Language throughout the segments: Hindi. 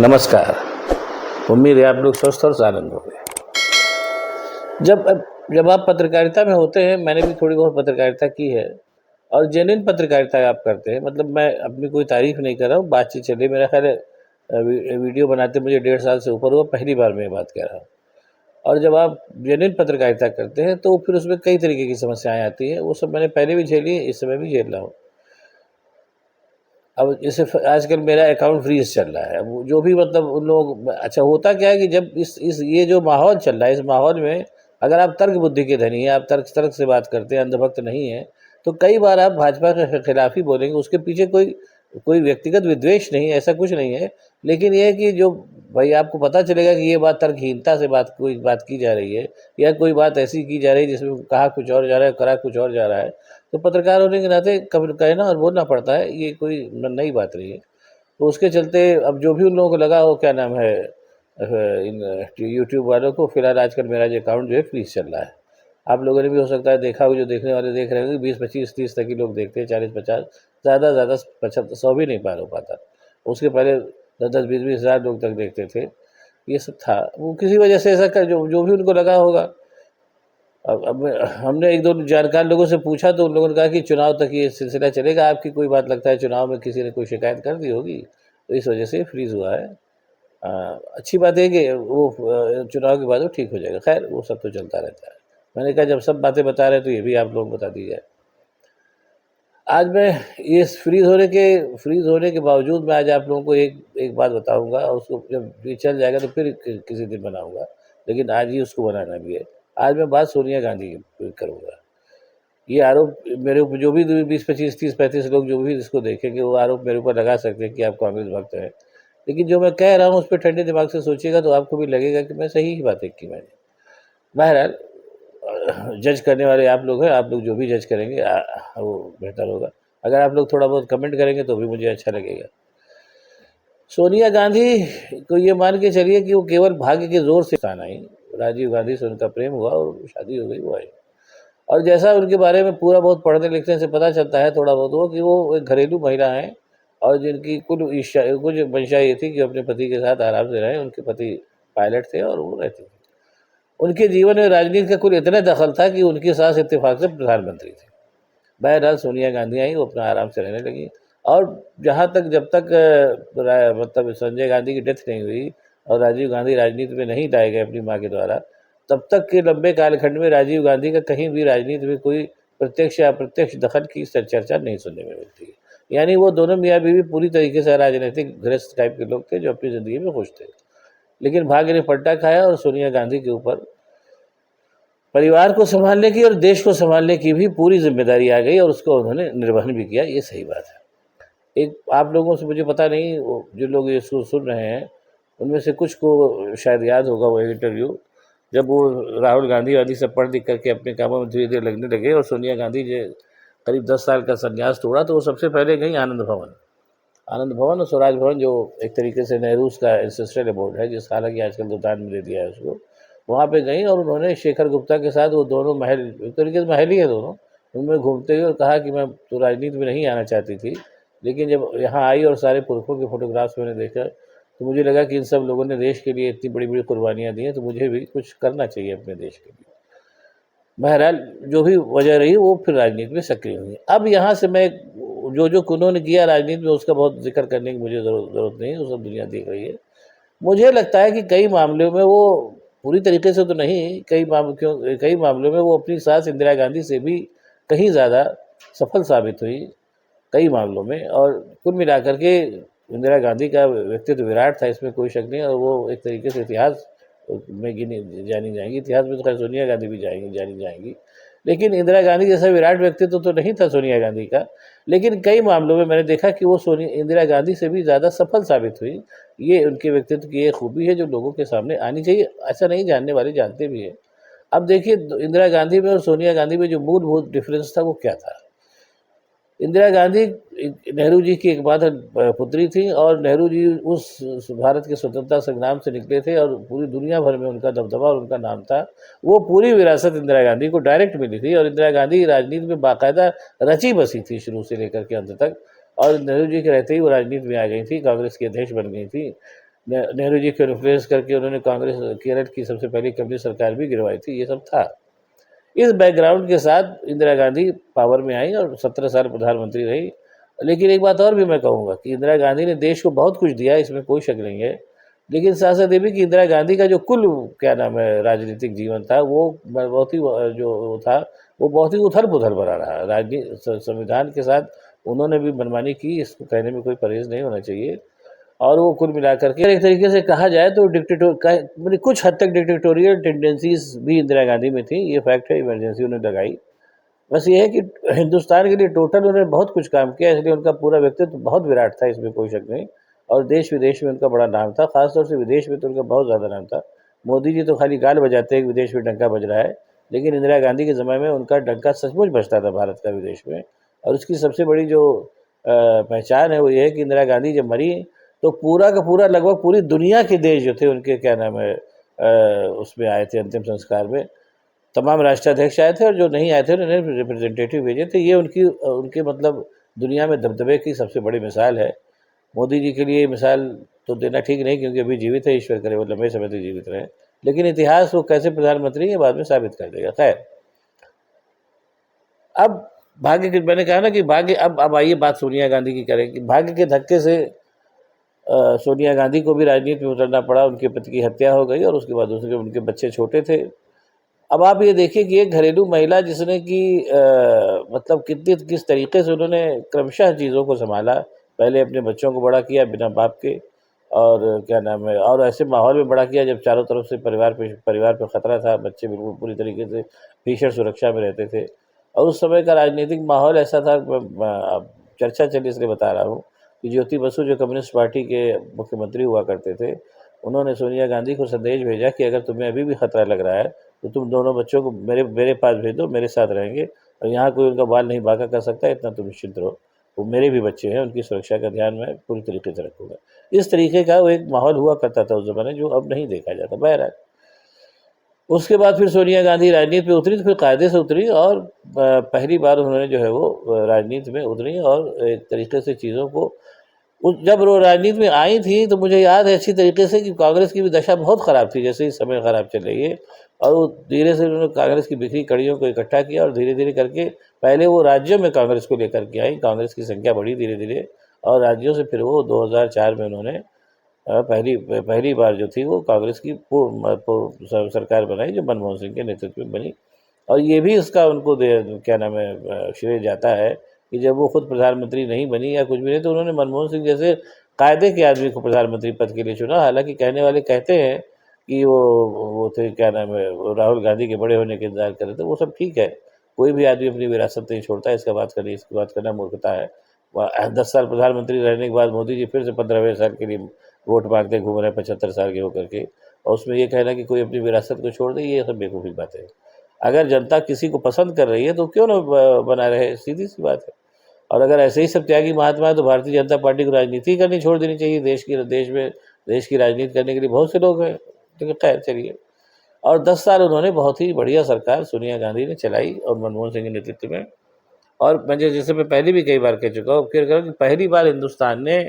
नमस्कार। उम्मीद है आप लोग स्वस्थ और आनंद होंगे। जब जब आप पत्रकारिता में होते हैं, मैंने भी थोड़ी बहुत पत्रकारिता की है और जेन्युइन पत्रकारिता आप करते हैं, मतलब मैं अपनी कोई तारीफ नहीं कर रहा हूँ, बातचीत चल रही है। मेरा ख्याल है वीडियो बनाते मुझे 1.5 साल से ऊपर हुआ, पहली बार मैं ये बात कह रहा हूँ। और जब आप जेन्युइन पत्रकारिता करते हैं तो फिर उसमें कई तरीके की समस्याएं आती हैं। वो सब मैंने पहले भी झेली है, इस समय भी झेल रहा हूँ। अब जैसे आजकल मेरा अकाउंट फ्रीज चल रहा है। अब वो जो भी मतलब उन लोग, अच्छा होता क्या है कि जब इस ये जो माहौल चल रहा है, इस माहौल में अगर आप तर्क बुद्धि के धनी हैं, आप तर्क तर्क से बात करते हैं, अंधभक्त नहीं हैं, तो कई बार आप भाजपा के खिलाफ ही बोलेंगे। उसके पीछे कोई कोई व्यक्तिगत विद्वेष नहीं है, ऐसा कुछ नहीं है। लेकिन ये है कि जो भाई आपको पता चलेगा कि ये बात तर्कहीनता से कोई बात की जा रही है, या कोई बात ऐसी की जा रही है जिसमें कहा कुछ और जा रहा है, करा कुछ और जा रहा है, तो पत्रकार होने के नाते कभी कहना और बोलना पड़ता है। ये कोई नई बात नहीं है। तो उसके चलते अब जो भी उन लोगों को लगा हो, क्या नाम है, इन यूट्यूब वालों को, फिलहाल आजकल मेरा जो अकाउंट जो है फ्रीज चल रहा है। आप लोगों ने भी हो सकता है देखा हो, जो देखने वाले देख रहे होंगे, 20, 25, 30 तक ही लोग देखते हैं, 40, 50, ज़्यादा 75, 100 भी नहीं पार हो पाता। उसके पहले 10, 10, 20, 20 हज़ार लोग तक देखते थे। ये सब था, वो किसी वजह से ऐसा कर जो भी उनको लगा होगा। अब हमने एक दो जानकार लोगों से पूछा तो उन लोगों ने कहा कि चुनाव तक ये सिलसिला चलेगा। आपकी कोई बात लगता है चुनाव में किसी ने कोई शिकायत कर दी होगी, तो इस वजह से फ्रीज हुआ है। अच्छी बात है कि वो चुनाव के बाद वो ठीक हो जाएगा। खैर वो सब तो चलता रहता है। मैंने कहा जब सब बातें बता रहे हैं तो ये भी आप लोगों को बता दी जाए। आज मैं ये फ्रीज होने के बावजूद मैं आज आप लोगों को एक बात बताऊंगा, और उसको जब ये चल जाएगा तो फिर किसी दिन बनाऊंगा, लेकिन आज ही उसको बनाना भी है। आज मैं बात सोनिया गांधी की करूंगा। ये आरोप मेरे ऊपर जो भी 20, 25, 30, 35 लोग जो भी इसको देखेंगे, वो आरोप मेरे ऊपर लगा सकते हैं कि आप कांग्रेस भक्त हैं। लेकिन जो मैं कह रहा हूँ उस पर ठंडे दिमाग से सोचिएगा तो आपको भी लगेगा कि मैं सही ही बातें की मैंने। बहरहाल जज करने वाले आप लोग हैं, आप लोग जो भी जज करेंगे वो बेहतर होगा। अगर आप लोग थोड़ा बहुत कमेंट करेंगे तो भी मुझे अच्छा लगेगा। सोनिया गांधी को ये मान के चलिए कि वो केवल भाग्य के जोर से स्थान आई। राजीव गांधी से उनका प्रेम हुआ और शादी हो गई, वो आई। और जैसा उनके बारे में पूरा बहुत पढ़ने लिखने से पता चलता है थोड़ा बहुत, वो कि वो एक घरेलू महिला हैं, और जिनकी कुछ मंशा ये थी कि अपने पति के साथ आराम से रहें। उनके पति पायलट थे और वो रहते थे। उनके जीवन में राजनीति का कुल इतना दखल था कि उनकी सास इत्तेफाक से प्रधानमंत्री थी। बहरहाल सोनिया गांधी आई, वो अपना आराम से रहने लगी। और जहाँ तक जब तक मतलब संजय गांधी की डेथ नहीं हुई और राजीव गांधी राजनीति में नहीं लाए गए अपनी माँ के द्वारा, तब तक के लंबे कालखंड में राजीव गांधी का कहीं भी राजनीति में कोई प्रत्यक्ष या अप्रत्यक्ष दखल की चर्चा नहीं सुनने में मिलती है। यानी वो दोनों मियाँ बीवी पूरी तरीके से राजनीतिक गृहस्थ टाइप के लोग थे जो अपनी ज़िंदगी में खुश थे। लेकिन भाग्य ने पलटा खाया और सोनिया गांधी के ऊपर परिवार को संभालने की और देश को संभालने की भी पूरी जिम्मेदारी आ गई, और उसको उन्होंने निर्वहन भी किया। ये सही बात है। एक आप लोगों से, मुझे पता नहीं जो लोग ये सुन रहे हैं उनमें से कुछ को शायद याद होगा वो इंटरव्यू, जब वो राहुल गांधी वाली सब पढ़ लिख करके अपने कामों में धीरे धीरे लगने लगे और सोनिया गांधी जो करीब 10 साल का संन्यास तोड़ा, तो वो सबसे पहले गई आनंद भवन। आनंद भवन और स्वराज भवन, जो एक तरीके से नेहरूज का एंसेस्ट्रल अबोर्ड है, जिस हालांकि आजकल तो दान में दे दिया है उसको, वहाँ पे गई और उन्होंने शेखर गुप्ता के साथ, वो दोनों महल, एक तरीके से महल ही है दोनों, उनमें घूमते हुए और कहा कि मैं तो राजनीति में नहीं आना चाहती थी, लेकिन जब यहाँ आई और सारे पुरखों के फोटोग्राफ्स मैंने देखा तो मुझे लगा कि इन सब लोगों ने देश के लिए इतनी बड़ी बड़ी कुर्बानियाँ दी हैं, तो मुझे भी कुछ करना चाहिए अपने देश के लिए। बहरहाल जो भी वजह रही, वो फिर राजनीति में सक्रिय हुई। अब यहाँ से मैं जो उन्होंने किया राजनीति में, उसका बहुत जिक्र करने की मुझे ज़रूरत नहीं है, वो सब दुनिया देख रही है। मुझे लगता है कि कई मामलों में वो पूरी तरीके से तो नहीं, कई मामलों में वो अपनी सास इंदिरा गांधी से भी कहीं ज़्यादा सफल साबित हुई, कई मामलों में। और कुल मिलाकर के इंदिरा गांधी का व्यक्तित्व विराट था, इसमें कोई शक नहीं, और वो एक तरीके से इतिहास में जानी जाएंगी। इतिहास में तो खैर सोनिया गांधी भी जानी जाएंगी, लेकिन इंदिरा गांधी जैसा विराट व्यक्तित्व तो नहीं था सोनिया गांधी का। लेकिन कई मामलों में मैंने देखा कि वो इंदिरा गांधी से भी ज़्यादा सफल साबित हुई। ये उनके व्यक्तित्व की एक खूबी है जो लोगों के सामने आनी चाहिए। ऐसा नहीं, जानने वाले जानते भी हैं। अब देखिए, इंदिरा गांधी में और सोनिया गांधी में जो मूलभूत डिफरेंस था वो क्या था। इंदिरा गांधी नेहरू जी की एक बात पुत्री थी, और नेहरू जी उस भारत के स्वतंत्रता संग्राम से निकले थे और पूरी दुनिया भर में उनका दबदबा और उनका नाम था। वो पूरी विरासत इंदिरा गांधी को डायरेक्ट मिली थी, और इंदिरा गांधी राजनीति में बाकायदा रची बसी थी शुरू से लेकर के अंत तक। और नेहरू जी के रहते ही वो राजनीति में आ गई थी, कांग्रेस की अध्यक्ष बन गई थी। नेहरू जी को इन्फ्लुएंस करके उन्होंने कांग्रेस केरल की सबसे पहली कम्युनिस्ट सरकार भी गिरवाई थी, ये सब था। इस बैकग्राउंड के साथ इंदिरा गांधी पावर में आई और 17 साल प्रधानमंत्री रही। लेकिन एक बात और भी मैं कहूँगा कि इंदिरा गांधी ने देश को बहुत कुछ दिया, इसमें कोई शक नहीं है। लेकिन साथ साथ ये भी कि इंदिरा गांधी का जो कुल क्या नाम है राजनीतिक जीवन था, वो बहुत ही जो वो था, वो बहुत ही उथल-पुथल भरा रहा। संविधान के साथ उन्होंने भी मनमानी की, इसको कहने में कोई परहेज़ नहीं होना चाहिए। और वो कुल मिलाकर के एक तरीके से कहा जाए तो मतलब कुछ हद तक डिक्टेटोरियल टेंडेंसीज भी इंदिरा गांधी में थी, ये फैक्ट है। इमरजेंसी उन्होंने लगाई। बस ये है कि हिंदुस्तान के लिए टोटल उन्होंने बहुत कुछ काम किया, इसलिए उनका पूरा व्यक्तित्व बहुत विराट था, इसमें कोई शक नहीं। और देश विदेश में उनका बड़ा नाम था, खासतौर से विदेश में तो उनका बहुत ज़्यादा नाम था। मोदी जी तो खाली गाल बजाते हैं कि विदेश में डंका बज रहा है, लेकिन इंदिरा गांधी के ज़माने में उनका डंका सचमुच बजता था भारत का विदेश में। और उसकी सबसे बड़ी जो पहचान है वो ये है कि इंदिरा गांधी जब मरी तो पूरा का पूरा लगभग पूरी दुनिया के देश जो थे उनके क्या नाम है उसमें आए थे अंतिम संस्कार में। तमाम राष्ट्राध्यक्ष आए थे और जो नहीं आए थे उन्होंने रिप्रेजेंटेटिव भेजे थे। ये उनकी उनके मतलब दुनिया में दबदबे की सबसे बड़ी मिसाल है। मोदी जी के लिए मिसाल तो देना ठीक नहीं, क्योंकि अभी जीवित है, ईश्वर करे वो लंबे समय तक जीवित रहे। लेकिन इतिहास वो कैसे प्रधानमंत्री है बाद में साबित कर देगा। खैर, अब भाग्य की मैंने कहा ना कि भाग्य, अब आइए बात सोनिया गांधी की करें कि भाग्य के धक्के से सोनिया गांधी को भी राजनीति में उतरना पड़ा। उनके पति की हत्या हो गई और उसके बाद उनके बच्चे छोटे थे। अब आप ये देखिए कि एक घरेलू महिला जिसने कि मतलब किस तरीके से उन्होंने क्रमशः चीज़ों को संभाला। पहले अपने बच्चों को बड़ा किया बिना बाप के, और क्या नाम है, और ऐसे माहौल में बड़ा किया जब चारों तरफ से परिवार पे खतरा था, बच्चे बिल्कुल पूरी तरीके से भीषण सुरक्षा में रहते थे। और उस समय का राजनीतिक माहौल ऐसा था, अब चर्चा चली इसलिए बता रहा हूँ कि ज्योति बसु जो कम्युनिस्ट पार्टी के मुख्यमंत्री हुआ करते थे, उन्होंने सोनिया गांधी को संदेश भेजा कि अगर तुम्हें अभी भी खतरा लग रहा है तो तुम दोनों बच्चों को मेरे पास भेज दो, मेरे साथ रहेंगे और यहाँ कोई उनका बाल नहीं बांका कर सकता, इतना तुम निश्चिंत रहो। वो मेरे भी बच्चे हैं, उनकी सुरक्षा का ध्यान मैं पूरी तरीके से रखूँगा। इस तरीके का वो एक माहौल हुआ करता था उस ज़माने, जो अब नहीं देखा जाता। बहरहाल उसके बाद फिर सोनिया गांधी राजनीति में उतरी, तो फिर कायदे से उतरी और पहली बार उन्होंने जो है वो राजनीति में उतरी और एक तरीके से चीज़ों को जब वो राजनीति में आई थी तो मुझे याद है अच्छी तरीके से कि कांग्रेस की भी दशा बहुत ख़राब थी, जैसे ही समय ख़राब चल रही है। और वो धीरे से उन्होंने कांग्रेस की बिखरी कड़ियों को इकट्ठा किया और धीरे धीरे करके पहले वो राज्यों में कांग्रेस को लेकर के आई, कांग्रेस की संख्या बढ़ी धीरे धीरे, और राज्यों से फिर वो 2004 में उन्होंने पहली बार जो थी वो कांग्रेस की पूर्ण सरकार बनाई, जो मनमोहन सिंह के नेतृत्व में बनी। और ये भी इसका उनको क्या नाम है श्रेय जाता है कि जब वो खुद प्रधानमंत्री नहीं बनी या कुछ भी नहीं, तो उन्होंने मनमोहन सिंह जैसे कायदे के आदमी को प्रधानमंत्री पद के लिए चुना। हालांकि कहने वाले कहते हैं कि वो थे क्या नाम है, वो राहुल गांधी के बड़े होने के इंतजार कर रहे थे। वो सब ठीक है, कोई भी आदमी अपनी विरासत नहीं छोड़ता, इसकी बात करना मूर्खता है। 10 साल प्रधानमंत्री रहने के बाद मोदी जी फिर से 15वें साल के लिए वोट मांगते घूम रहे हैं 75 साल के होकर के, और उसमें ये कहना कि कोई अपनी विरासत को छोड़ दे, ये सब बेवकूफ़ी बात है। अगर जनता किसी को पसंद कर रही है तो क्यों ना बना रहे, सीधी सी बात है। और अगर ऐसे ही सब त्यागी महात्मा है तो भारतीय जनता पार्टी को राजनीति करनी छोड़ देनी चाहिए। देश की राजनीति करने के लिए बहुत से लोग हैं। लेकिन खैर चलिए। और 10 साल उन्होंने बहुत ही बढ़िया सरकार सोनिया गांधी ने चलाई और मनमोहन सिंह के नेतृत्व में। और मुझे, जैसे मैं पहले भी कई बार कह चुका हूँ, फिर कह कि पहली बार हिंदुस्तान ने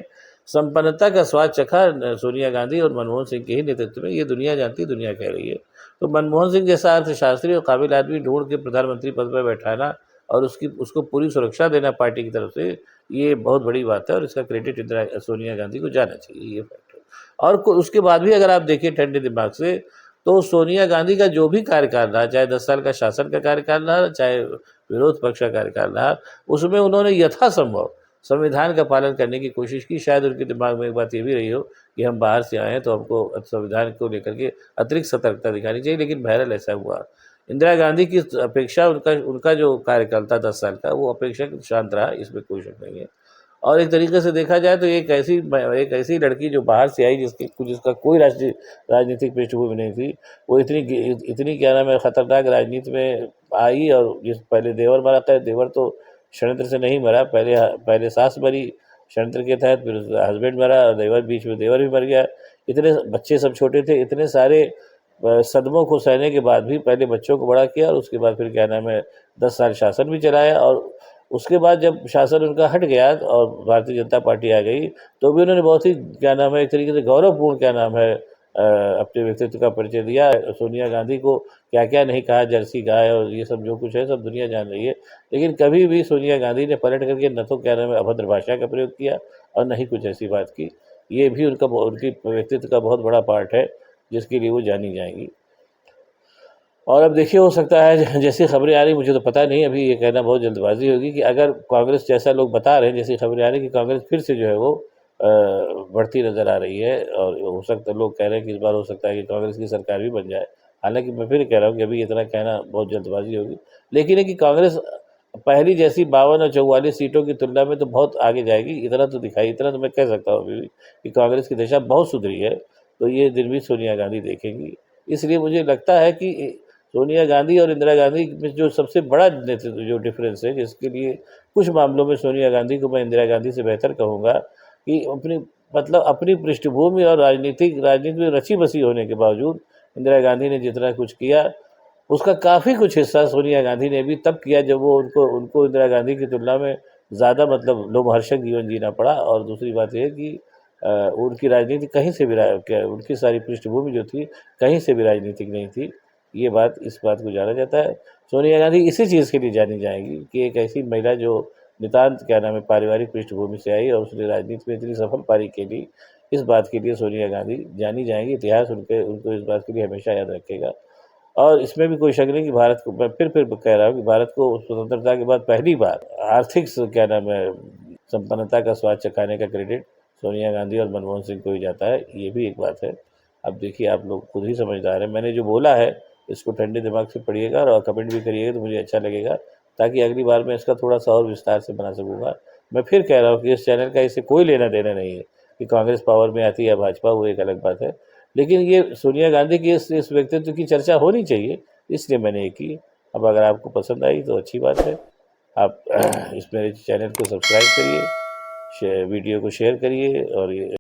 संपन्नता का स्वाद चखा सोनिया गांधी और मनमोहन सिंह के ही नेतृत्व में। ये दुनिया जानती, दुनिया कह रही है। तो मनमोहन सिंह जैसा अर्थशास्त्री और काबिल आदमी ढूंढ के प्रधानमंत्री पद पर बैठाना और उसको पूरी सुरक्षा देना पार्टी की तरफ से, ये बहुत बड़ी बात है और इसका क्रेडिट इंदिरा सोनिया गांधी को जाना चाहिए, ये फैक्ट है। और उसके बाद भी अगर आप देखिए ठंडे दिमाग से, तो सोनिया गांधी का जो भी कार्यकाल रहा, चाहे 10 साल का शासन का कार्यकाल रहा, चाहे विरोध पक्ष का कार्यकाल रहा, उसमें उन्होंने यथासंभव संविधान का पालन करने की कोशिश की। शायद उनके दिमाग में एक बात ये भी रही हो कि हम बाहर से आए हैं तो हमको संविधान को लेकर के अतिरिक्त सतर्कता दिखानी चाहिए, लेकिन बहरहाल ऐसा हुआ। इंदिरा गांधी की अपेक्षा उनका जो कार्यकाल था 10 साल का, वो अपेक्षाकृत शांत रहा, इसमें कोई शक नहीं है। और एक तरीके से देखा जाए तो एक ऐसी लड़की जो बाहर से आई, जिसका कोई राजनीतिक पृष्ठभूमि नहीं थी, वो इतनी क्या नाम है खतरनाक राजनीति में आई। और जिस पहले देवर मरा था, देवर तो षड्यंत्र से नहीं मरा, पहले सास मरी षड्यंत्र के तहत, फिर हस्बैंड मरा और देवर, बीच में देवर भी मर गया। इतने बच्चे सब छोटे थे, इतने सारे सदमों को सहने के बाद भी पहले बच्चों को बड़ा किया और उसके बाद फिर क्या नाम है 10 साल शासन भी चलाया। और उसके बाद जब शासन उनका हट गया और भारतीय जनता पार्टी आ गई, तो भी उन्होंने बहुत ही क्या नाम है, एक तरीके से गौरवपूर्ण क्या नाम है अपने व्यक्तित्व का परिचय दिया। सोनिया गांधी को क्या-क्या नहीं कहा, जर्सी गाय और ये सब जो कुछ है सब दुनिया जान रही है। लेकिन कभी भी सोनिया गांधी ने पलट करके न तो क्या नाम है अभद्र भाषा का प्रयोग किया और न ही कुछ ऐसी बात की। ये भी उनकी व्यक्तित्व का बहुत बड़ा पार्ट है, जिसके लिए वो जानी जाएँगी। और अब देखिए, हो सकता है जैसी खबरें आ रही, मुझे तो पता नहीं, अभी ये कहना बहुत जल्दबाजी होगी कि अगर कांग्रेस, जैसा लोग बता रहे हैं, जैसी खबरें आ रही हैं कि कांग्रेस फिर से जो है वो बढ़ती नज़र आ रही है, और हो सकता है लोग कह रहे हैं कि इस बार हो सकता है कि कांग्रेस की सरकार भी बन जाए। हालाँकि मैं फिर कह रहा हूँ कि अभी इतना कहना बहुत जल्दबाजी होगी। लेकिन है कि कांग्रेस पहली जैसी 52 और 44 सीटों की तुलना में तो बहुत आगे जाएगी, इतना तो मैं कह सकता हूँ अभी भी कि कांग्रेस की दिशा बहुत सुधरी है, तो ये दिन भी सोनिया गांधी देखेंगी। इसलिए मुझे लगता है कि सोनिया गांधी और इंदिरा गांधी में जो सबसे बड़ा नेतृत्व जो डिफरेंस है, जिसके लिए कुछ मामलों में सोनिया गांधी को मैं इंदिरा गांधी से बेहतर कहूँगा, कि अपनी पृष्ठभूमि और राजनीति में रची बसी होने के बावजूद इंदिरा गांधी ने जितना कुछ किया, उसका काफ़ी कुछ हिस्सा सोनिया गांधी ने भी तब किया जब वो उनको उनको इंदिरा गांधी की तुलना में ज़्यादा लोमहर्षक जीवन जीना पड़ा। और दूसरी बात ये है कि उनकी राजनीति कहीं से भी उनकी सारी पृष्ठभूमि जो थी, कहीं से भी राजनीतिक नहीं थी। इस बात को जाना जाता है। सोनिया गांधी इसी चीज़ के लिए जानी जाएंगी कि एक ऐसी महिला जो नितांत क्या नाम है पारिवारिक पृष्ठभूमि से आई और उसने राजनीति में इतनी सफल पारी के लिए, इस बात के लिए सोनिया गांधी जानी जाएंगी। इतिहास उनको इस बात के लिए हमेशा याद रखेगा। और इसमें भी कोई शक नहीं कि भारत को, मैं फिर कह रहा हूँ कि भारत को स्वतंत्रता के बाद पहली बार आर्थिक क्या नाम है संपन्नता का स्वाद चखाने का क्रेडिट सोनिया गांधी और मनमोहन सिंह को ही जाता है। ये भी एक बात है। अब देखिए, आप लोग खुद ही समझदार हैं। मैंने जो बोला है, इसको ठंडे दिमाग से पढ़िएगा और कमेंट भी करिएगा, तो मुझे अच्छा लगेगा, ताकि अगली बार मैं इसका थोड़ा-सा और विस्तार से बना सकूँगा। मैं फिर कह रहा हूँ कि इस चैनल का इससे कोई लेना-देना नहीं है कि कांग्रेस पावर में आती है या भाजपा, वो एक अलग बात है। लेकिन ये सोनिया गांधी की इस व्यक्तित्व की चर्चा होनी चाहिए, इसलिए मैंने ये की। अब अगर आपको पसंद आई तो अच्छी बात है। आप इस मेरे चैनल को सब्सक्राइब करिए, वीडियो को शेयर करिए और ये